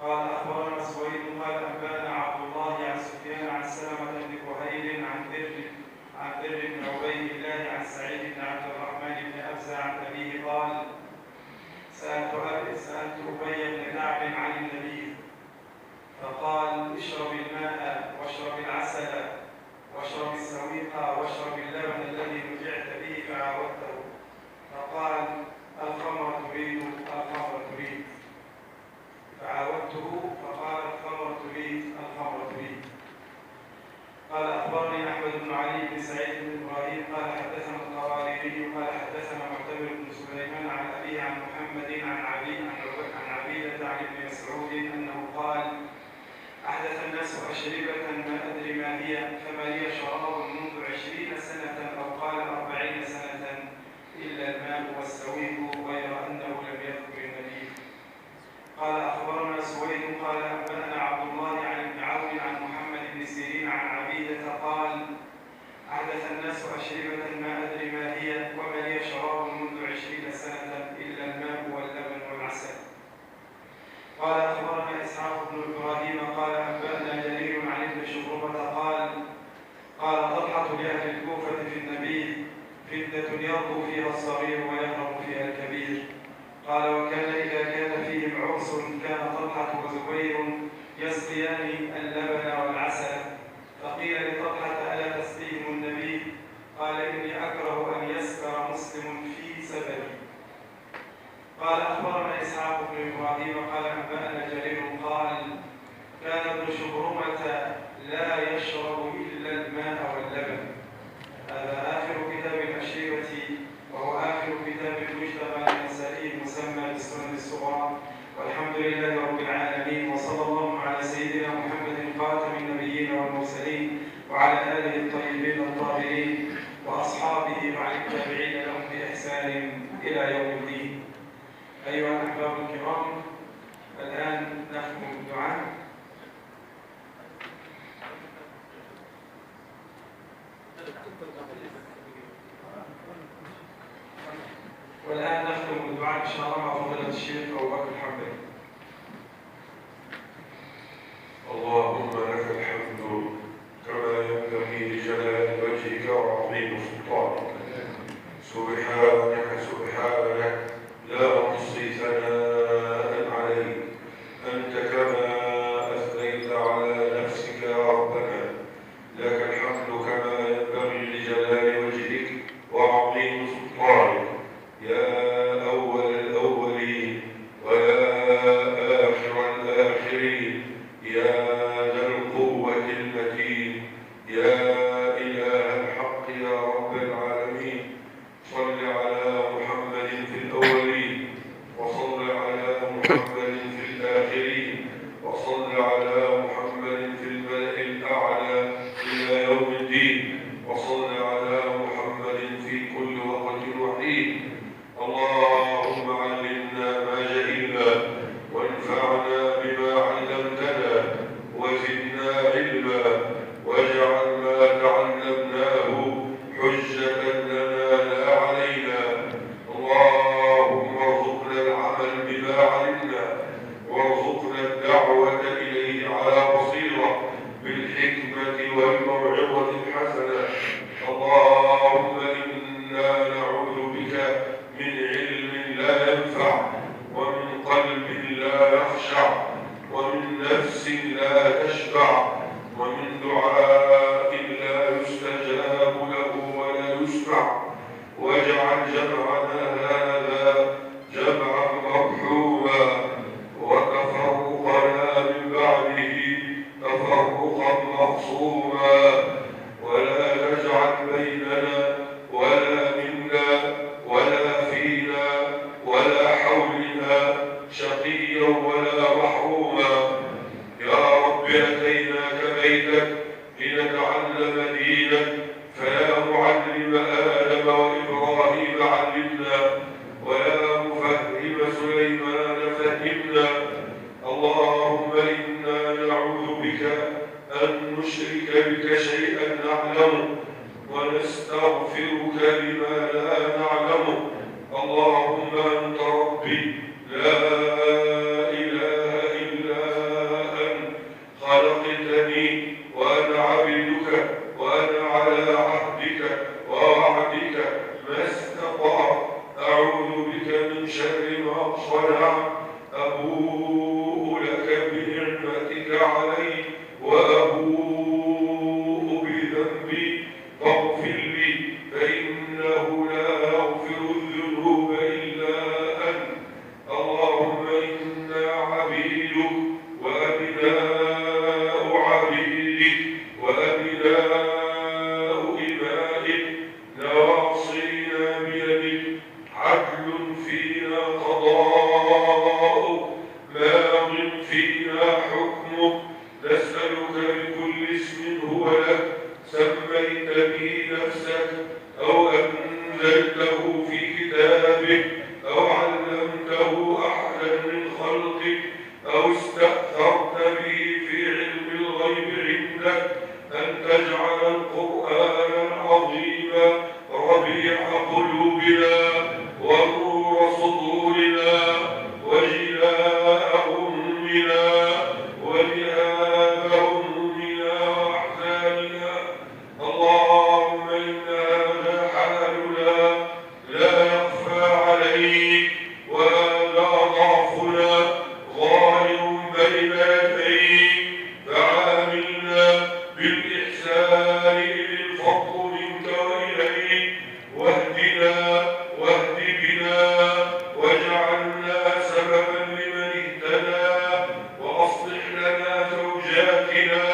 قال أخبرنا سويد قال أنبأنا عبد الله عن سفيان عن سلمة بن كهيل عن ذر بن عبيد الله عن سعيد بن عبد الرحمن بن أبزة عن أبيه قال: سألت أبي بن كعب عن النبي فقال: اشرب الماء واشرب العسل واشرب السويق واشرب اللبن الذي رجعت به فعاودته. فقال: الخمر تريد الخمر تريد. فعاودته فقال: الخمر تريد الخمر تريد. قال أخبرني أحمد بن علي بن سعيد بن إبراهيم قال حدثنا القواريري قال حدثنا معتمر بن سليمان عن أبيه عن محمد عن عبيدة عن ابن مسعود أنه قال: أحدث الناس أشربة ما أدري ما هي فما لي شراب منذ 20 سنة أو قال 40 سنة إلا الماء والسويق غير أنه لم يذكر النبي. قال أخبرنا سويد قال أنبأنا عبد الله عن ابن عون عن محمد بن سيرين عن عبيدة قال: أحدث الناس أشربة ما أدري ما هي وما لي شراب منذ 20 سنة إلا الماء واللبن والعسل. قال أخبرنا إسحاق بن إبراهيم قال أنبأنا جرير عن ابن شبرمة قال طلحة لأهل الكوفة في النبي: فتنة يربو فيها الصغير ويهرب فيها الكبير. قال وكان إذا كان فيهم عرس كان طلحة وزبير يسقيان اللبن والعسل. فقيل لطلحة: ألا تسقيهم النبي؟ قال: إني أكره أن يسكر مسلم في سببي. قال أخبرنا إسحاق بن إبراهيم قال أنبأنا جرير قال: كان ابن شبرمة لا يشرب إلا الماء واللبن. هذا آخر كتاب الأشربة وهو آخر كتاب المجتمع النسائي المسمى بالسنن الصغرى. والحمد لله رب العالمين، وصلى الله على سيدنا محمد خاتم النبيين والمرسلين وعلى آله الطيبين الطاهرين وأصحابه مع التابعين لهم بإحسان إلى يوم الدين. أيها الأحباب الكرام، الآن نختم الدعاء. والآن نختم الدعاء إن شاء الله مع فضيلة الشيخ أبو بكر الحنبلي. اللهم لك الحمد كما ينبغي لجلال وجهك وعظيم سلطانك. سبحانك سبحانك لا نحصي ثناء عليك، أنت كما أثنيت على نفسك يا ربنا. لك الحمد كما ينبغي لجلال وجهك وعظيم سلطانك، يا أول الأولين ويا آخر الآخرين، يا ذا القوة المتين، يا إله الحق يا رب العالمين. صل على محمد في الأولين، وصل على محمد في الآخرين، وصل على محمد في الملأ الأعلى إلى يوم الدين، وصل على محمد في كل وقت وحين. اللهم علمنا ما جهلنا وانفعنا بما علمتنا وزدنا علما، واجعل ما تعلمناه حجة لنا لا علينا. اللهم ارزقنا العمل بما علمنا، وارزقنا الدعوة إليه على بصيرة بالحكمة والموعظة الحسنة. اللهم إنا نعوذ بك من علم لا ينفع، ومن قلب لا يخشع، ومن نفس لا تشبع، ومن دعاء لا يستجاب له ولا يسمع. واجعل جمعنا هذا جمعا مرحوما، وتفرقنا من بعده تفرقا معصوما، ولا تجعل بيننا ولا منا ولا فينا ولا حولنا شقيا ولا محروما. يا رب أتيناك بيتك لنتعلم دينك، فيا معلم آدم وإبراهيم علمنا، ويا مفهم سليمان فهمنا. اللهم إنا نعوذ بك أن نشرك بك شيئا نعلمه، ونستغفرك لما لا نعلمه. اللهم أنت ربي لا إله فينا حكمك نسألك بكل اسم هو لك سميت به نفسك أو أنزلته في كتابك أو علمته أحدا من خلقك أو استأثرت به في علم الغيب عندك أن تجعل القرآن العظيم ربيع قلوبنا ونور صدورنا وجلاء همنا وذهاب همومنا وأحزاننا. اللهم إن هذا حالنا لا يخفى عليك وهذا ضعفنا ظاهر بين يديك فعاملنا بالإحسان إذ الفضل منك وإليك واهدنا واهد بنا واجعلنا سببا لمن اهتدى وأصلح لنا زوجاتنا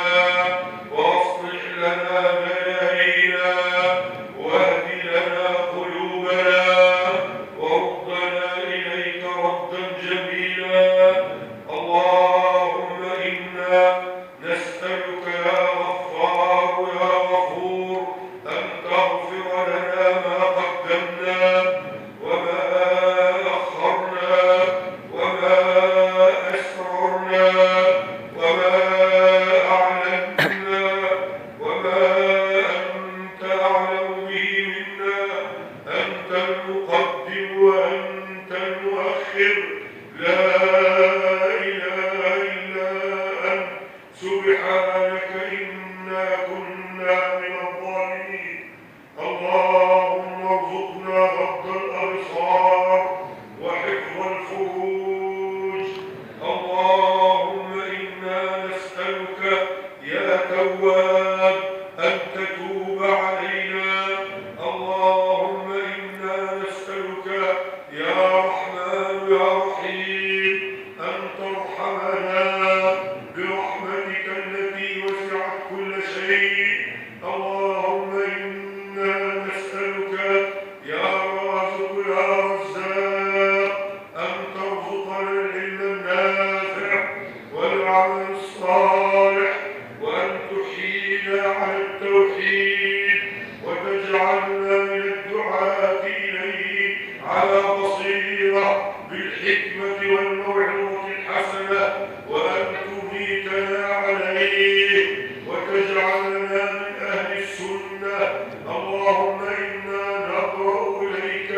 وأصلح لنا بنائنا واهد لنا قلوبنا وردنا إليك ردا جميلا. اللهم إنا نسألك يا غفار يا غفور أن تغفر لنا ما قدمنا وما أخرنا وما أسررنا وما أعلنا وما أنت أعلم به منا أنت المقدم وأنت المؤخر لا إله إلا أنت سبحانك إنا كنا من الظالمين. اللهم ارزقنا غض الأبصار وحفظ الفروج. اللهم إنا نسألك يا تواب أن تتوب علينا. اللهم إنا نسألك يا رحمن يا رحيم أن ترحمنا برحمتك التي وسعت كل شيء. اللهم إنا نسألك يا رازق يا رزاق أن ترزقنا العلم النافع والعمل الصالح وأن تحيينا على التوحيد وتجعلنا من الدعاة إليه على بصيرة بالحكمة والموعظة الحسنة وأن تميتنا عليه وتجعلنا من أهل السنة. اللهم إنا نبرأ إليك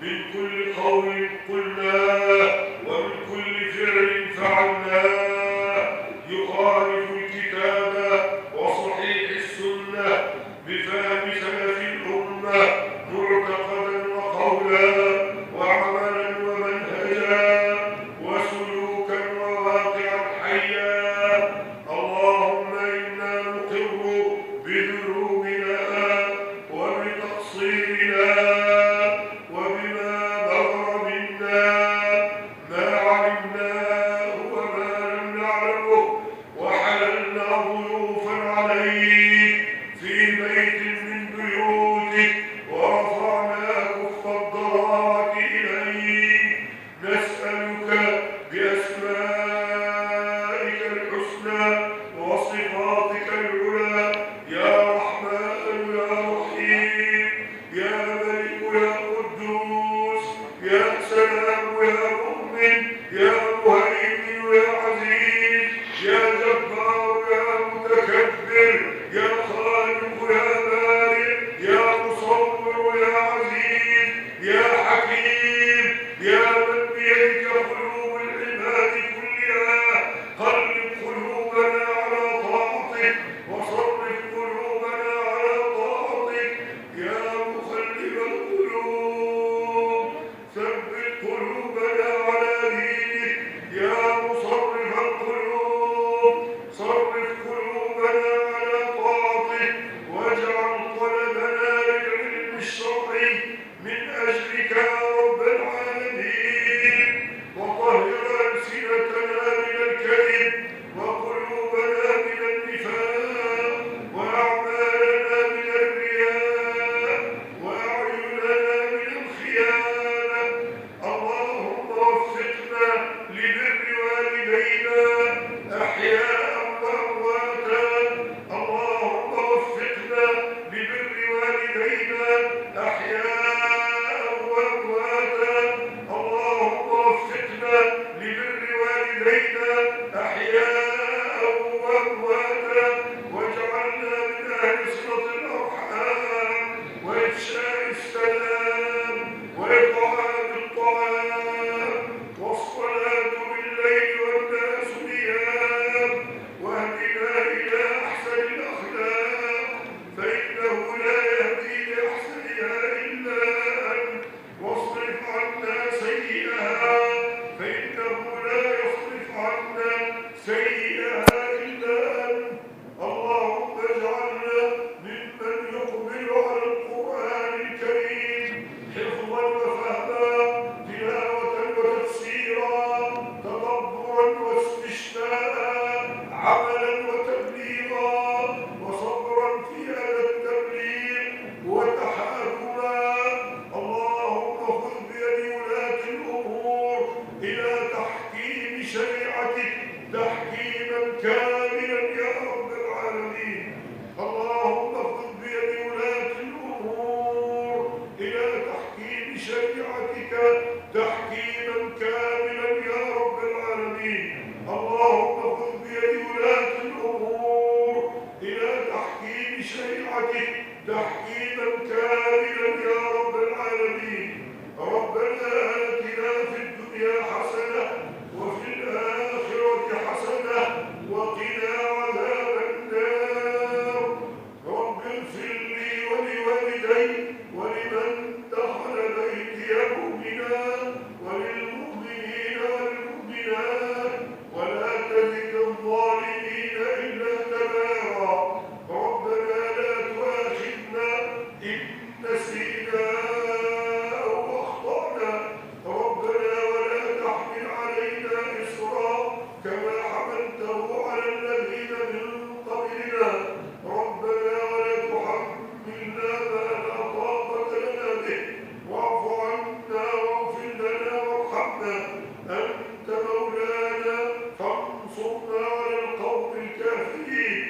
من كل قول قلناه ومن كل فعل فعلناه يخالف الكتاب وصحيح السنة بفهم سلف الأمة معتقدا وقولا وعملا ومنهجا وسلوكا وواقعا حيا. اللهم إنا نقر بذنوبنا وبتقصيرنا وبما بغى منا ما علمناه وما لم كاملا يا رب العالمين. اللهم خذ بيد ولاة الأمور إلى تحكيم شريعتك تحكيما كاملا يا رب العالمين. اللهم خذ بيد ولاة الأمور إلى تحكيم شريعتك تحكيما كاملا يا رب العالمين. ربنا آتنا في الدنيا حسنة وفي الآخرة حسنة وقنا عذاب النار. رب اغفر لي ولوالدي ولمن دخل بيتي مؤمنا وللمؤمنين والمؤمنات ولا تزد الظالمين إلا تبارا. ربنا لا تؤاخذنا إن نسينا أو أخطأنا. ربنا ولا تحمل علينا إصرا كما حملته على الذين من قبلنا. ربنا ولا تحملنا ما لا طاقة لنا به واعف عنا واغفر لنا وارحمنا أنت مولانا فانصرنا على القوم الكافرين.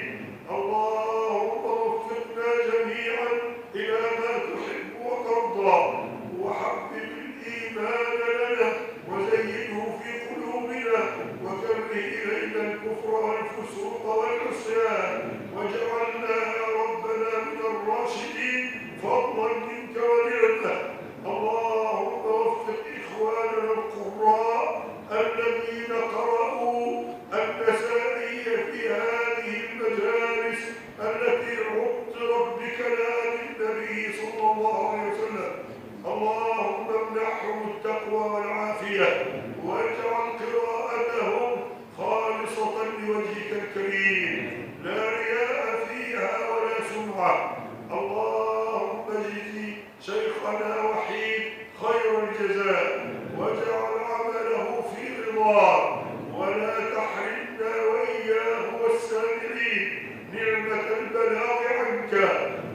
اللهم وفقنا جميعا إلى ما تحب وترضى وحبب الإيمان لنا وزينه في قلوبنا وكره إلينا الكفر والفسوق والعصيان واجعلنا يا ربنا من الراشدين فضلا منك ونعمة. اللهم وفق إخواننا القراء الذين قرأوا النسائي في هذه المجالس التي عطرت بكلام النبي صلى الله عليه وسلم. اللهم امنحهم التقوى والعافية واجعل قراءتهم خالصة لوجهك الكريم لا رياء فيها ولا سمعة. اللهم اجزي شيخنا وحيد خير الجزاء واجعل عمله في رضاك ولا تحرمنا وإياه والسامعين نعمة البلاغ عنك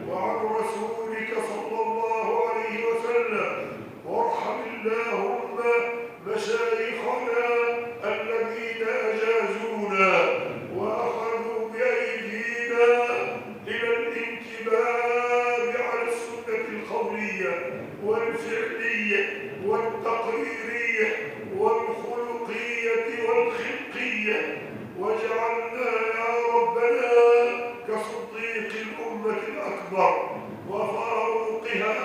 وعن رسولك صلى الله عليه وسلم. وارحم اللهم مشايخنا الذين أجازونا وأخذوا بأيدينا إلى الانكباب على السنة القولية والفعلية والتقريرية والخلقية والخلقية واجعلنا يا ربنا كصديق الأمة الأكبر وفاروقها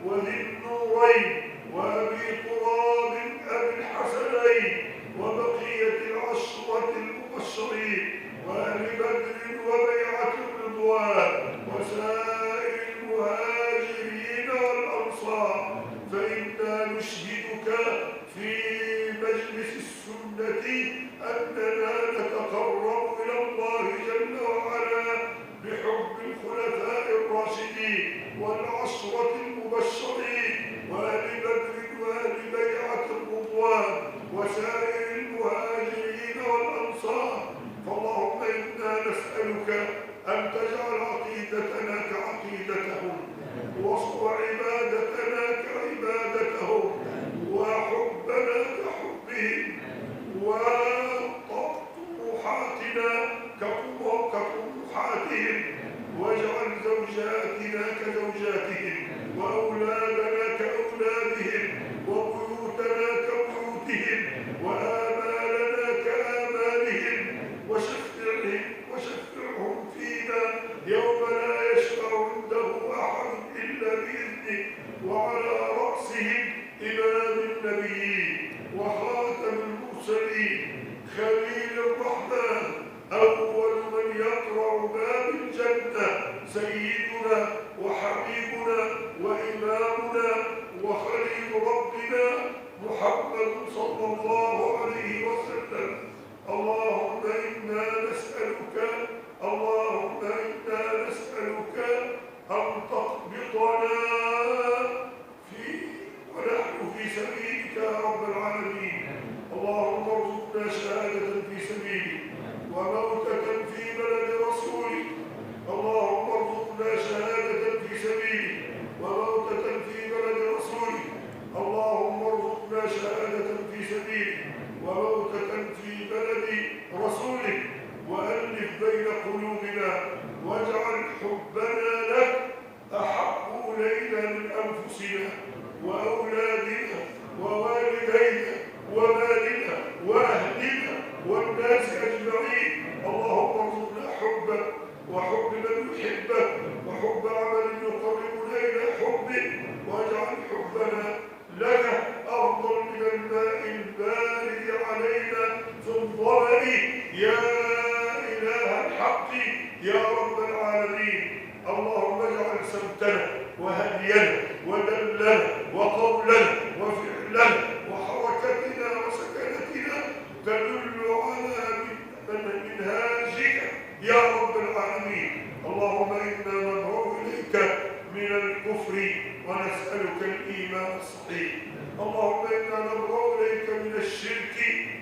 وذي النورين وأبي تراب أبي الحسنين وبقية العشرة المبشرين وأهل بدر وبيعة الرضوان وسائر المهاجرين والأنصار. فإنا نشهدك في مجلس السنة أننا نتقرب إلى الله جل وعلا بحب الخلفاء الراشدين والعشرة المبشرين وأهل بدر وأهل بيعة الرضوان وسائر المهاجرين والأنصار. فاللهم إنا نسألك أن تجعل عقيدتنا كعقيدتهم وعبادتنا كعبادتهم وحبنا كحبهم وطموحاتنا كطموحاتهم واجعل زوجاتنا كزوجاتهم وأولادنا كأولادهم وبيوتنا كبيوتهم وآمالنا كآمالهم وشفعهم فينا يوم لا يشفع عنده أحد إلا بإذنه وعلى رأسهم إمام النبيين وخاتم المرسلين خليل الرحمن أول من يقرع باب الجنة سيدنا وحبيبنا وإمامنا وخليل ربنا محمد صلى الله عليه وسلم. اللهم إنا نسألك أن تقبضنا ونحن في سبيلك يا رب العالمين. اللهم ارزقنا شهادة في سبيلك وموتة في بلد رسولك. اللهم ارزقنا شهادة في سبيلك وموتة في بلد رسولك. اللهم ارزقنا شهادة في سبيلك وموتة في بلد رسولك حب عمل يقربنا إلى حبك، واجعل حبنا لك أفضل من الماء البارد علينا في الظمأ يا إله الحق يا رب العالمين. اللهم اجعل سمتنا وهدينا ودلنا وقولنا وفعلنا وحركتنا وسكنتنا تدل على منهاجك يا رب العالمين. اللهم إنا ندعو إليك من الكفر ونسألك الإيمان الصحيح. اللهم إنا ندعو إليك من الشرك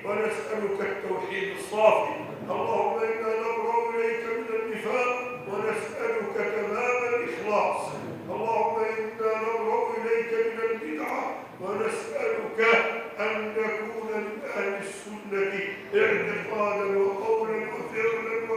ونسألك التوحيد الصافي. اللهم إنا ندعو إليك من النفاق ونسألك تمام الإخلاص. اللهم إنا ندعو إليك من البدعة ونسألك أن نكون من أهل السنة اعتقادا وقولا وفعلا